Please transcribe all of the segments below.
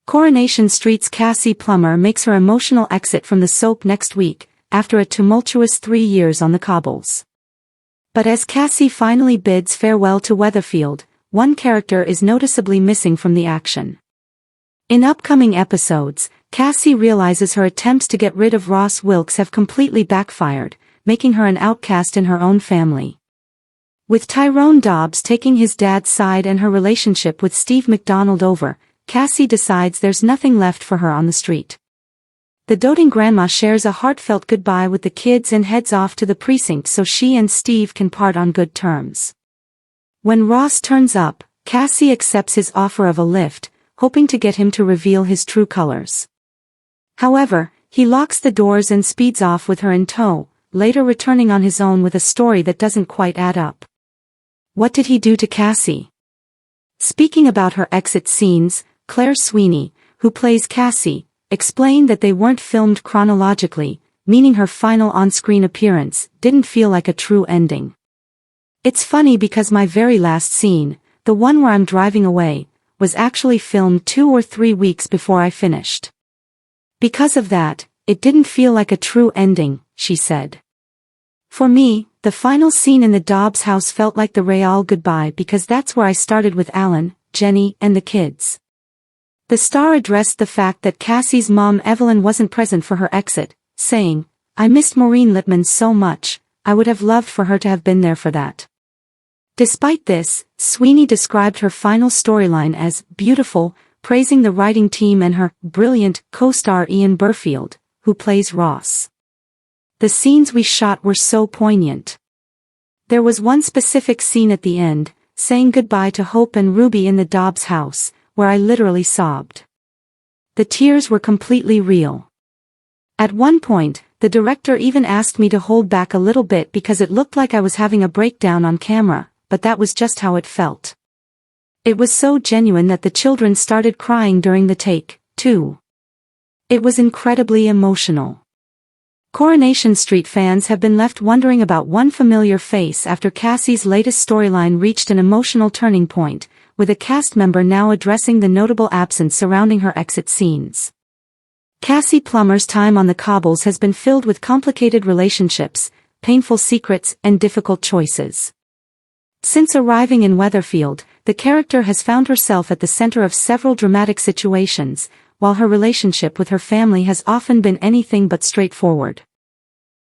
Coronation Street's Cassie Plummer makes her emotional exit from the soap next week, after a tumultuous 3 years on the cobbles. But as Cassie finally bids farewell to Weatherfield, one character is noticeably missing from the action. In upcoming episodes, Cassie realizes her attempts to get rid of Ross Wilkes have completely backfired, making her an outcast in her own family. With Tyrone Dobbs taking his dad's side and her relationship with Steve McDonald over, Cassie decides there's nothing left for her on the street. The doting grandma shares a heartfelt goodbye with the kids and heads off to the precinct so she and Steve can part on good terms. When Ross turns up, Cassie accepts his offer of a lift, hoping to get him to reveal his true colors. However, he locks the doors and speeds off with her in tow, later returning on his own with a story that doesn't quite add up. What did he do to Cassie? Speaking about her exit scenes, Claire Sweeney, who plays Cassie, explained that they weren't filmed chronologically, meaning her final on-screen appearance didn't feel like a true ending. It's funny because my very last scene, the one where I'm driving away, was actually filmed 2 or 3 weeks before I finished. Because of that, it didn't feel like a true ending, she said. For me, the final scene in the Dobbs house felt like the real goodbye because that's where I started with Alan, Jenny, and the kids. The star addressed the fact that Cassie's mom Evelyn wasn't present for her exit, saying, "I missed Maureen Lipman so much, I would have loved for her to have been there for that." Despite this, Sweeney described her final storyline as beautiful, praising the writing team and her brilliant co-star Ian Burfield, who plays Ross. The scenes we shot were so poignant. There was one specific scene at the end, saying goodbye to Hope and Ruby in the Dobbs house, where I literally sobbed. The tears were completely real. At one point, the director even asked me to hold back a little bit because it looked like I was having a breakdown on camera, but that was just how it felt. It was so genuine that the children started crying during the take, too. It was incredibly emotional. Coronation Street fans have been left wondering about one familiar face after Cassie's latest storyline reached an emotional turning point, with a cast member now addressing the notable absence surrounding her exit scenes. Cassie Plummer's time on the cobbles has been filled with complicated relationships, painful secrets, and difficult choices. Since arriving in Weatherfield, the character has found herself at the center of several dramatic situations, while her relationship with her family has often been anything but straightforward.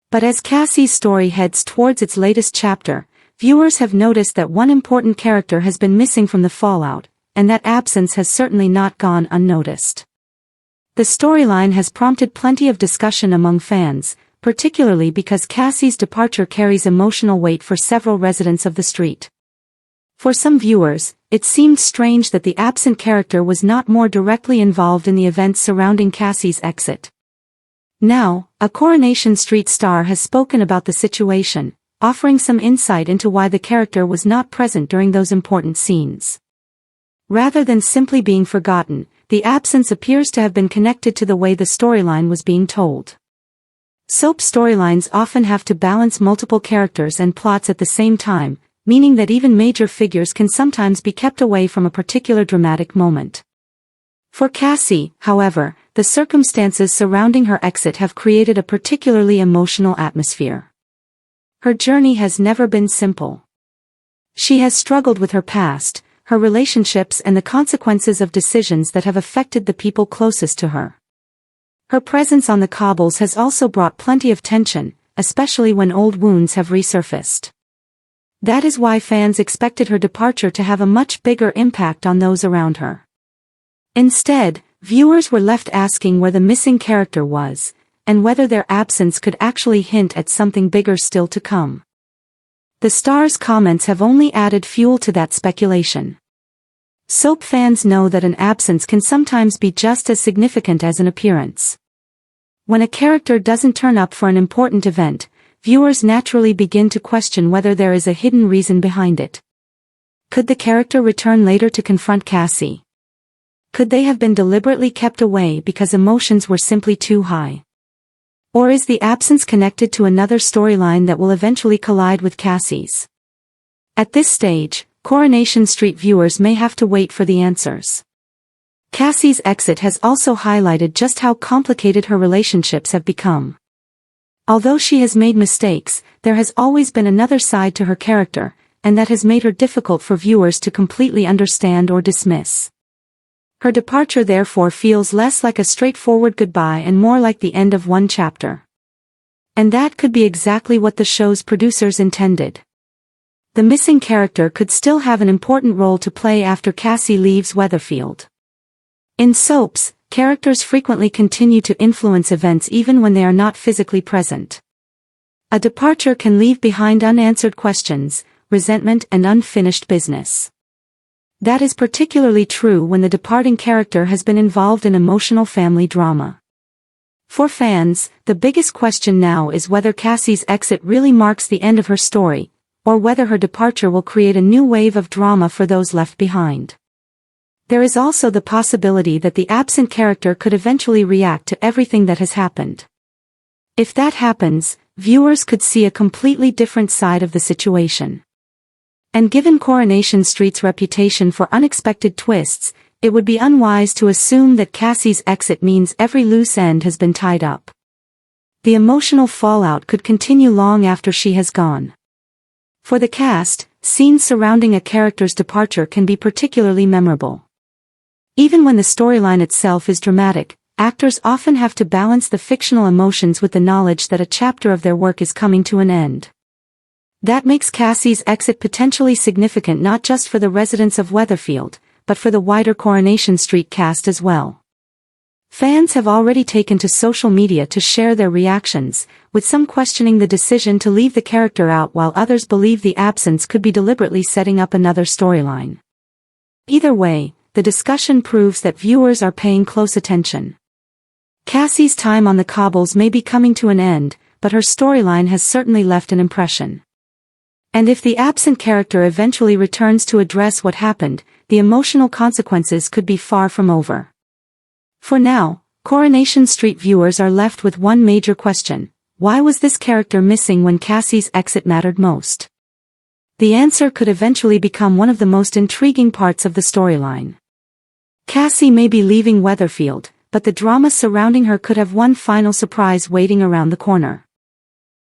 But as Cassie's story heads towards its latest chapter, viewers have noticed that one important character has been missing from the fallout, and that absence has certainly not gone unnoticed. The storyline has prompted plenty of discussion among fans, particularly because Cassie's departure carries emotional weight for several residents of the street. For some viewers, it seemed strange that the absent character was not more directly involved in the events surrounding Cassie's exit. Now, a Coronation Street star has spoken about the situation, offering some insight into why the character was not present during those important scenes. Rather than simply being forgotten, the absence appears to have been connected to the way the storyline was being told. Soap storylines often have to balance multiple characters and plots at the same time, meaning that even major figures can sometimes be kept away from a particular dramatic moment. For Cassie, however, the circumstances surrounding her exit have created a particularly emotional atmosphere. Her journey has never been simple. She has struggled with her past, her relationships, and the consequences of decisions that have affected the people closest to her. Her presence on the cobbles has also brought plenty of tension, especially when old wounds have resurfaced. That is why fans expected her departure to have a much bigger impact on those around her. Instead, viewers were left asking where the missing character was, and whether their absence could actually hint at something bigger still to come. The star's comments have only added fuel to that speculation. Soap fans know that an absence can sometimes be just as significant as an appearance. When a character doesn't turn up for an important event, viewers naturally begin to question whether there is a hidden reason behind it. Could the character return later to confront Cassie? Could they have been deliberately kept away because emotions were simply too high? Or is the absence connected to another storyline that will eventually collide with Cassie's? At this stage, Coronation Street viewers may have to wait for the answers. Cassie's exit has also highlighted just how complicated her relationships have become. Although she has made mistakes, there has always been another side to her character, and that has made her difficult for viewers to completely understand or dismiss. Her departure therefore feels less like a straightforward goodbye and more like the end of one chapter. And that could be exactly what the show's producers intended. The missing character could still have an important role to play after Cassie leaves Weatherfield. In soaps, characters frequently continue to influence events even when they are not physically present. A departure can leave behind unanswered questions, resentment, and unfinished business. That is particularly true when the departing character has been involved in emotional family drama. For fans, the biggest question now is whether Cassie's exit really marks the end of her story, or whether her departure will create a new wave of drama for those left behind. There is also the possibility that the absent character could eventually react to everything that has happened. If that happens, viewers could see a completely different side of the situation. And given Coronation Street's reputation for unexpected twists, it would be unwise to assume that Cassie's exit means every loose end has been tied up. The emotional fallout could continue long after she has gone. For the cast, scenes surrounding a character's departure can be particularly memorable. Even when the storyline itself is dramatic, actors often have to balance the fictional emotions with the knowledge that a chapter of their work is coming to an end. That makes Cassie's exit potentially significant not just for the residents of Weatherfield, but for the wider Coronation Street cast as well. Fans have already taken to social media to share their reactions, with some questioning the decision to leave the character out while others believe the absence could be deliberately setting up another storyline. Either way, the discussion proves that viewers are paying close attention. Cassie's time on the cobbles may be coming to an end, but her storyline has certainly left an impression. And if the absent character eventually returns to address what happened, the emotional consequences could be far from over. For now, Coronation Street viewers are left with one major question: why was this character missing when Cassie's exit mattered most? The answer could eventually become one of the most intriguing parts of the storyline. Cassie may be leaving Weatherfield, but the drama surrounding her could have one final surprise waiting around the corner.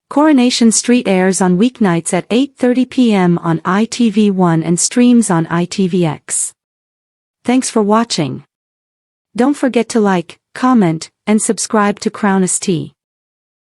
Coronation Street airs on weeknights at 8:30 p.m. on ITV1 and streams on ITVX. Thanks for watching. Don't forget to like, comment, and subscribe to Crown ST.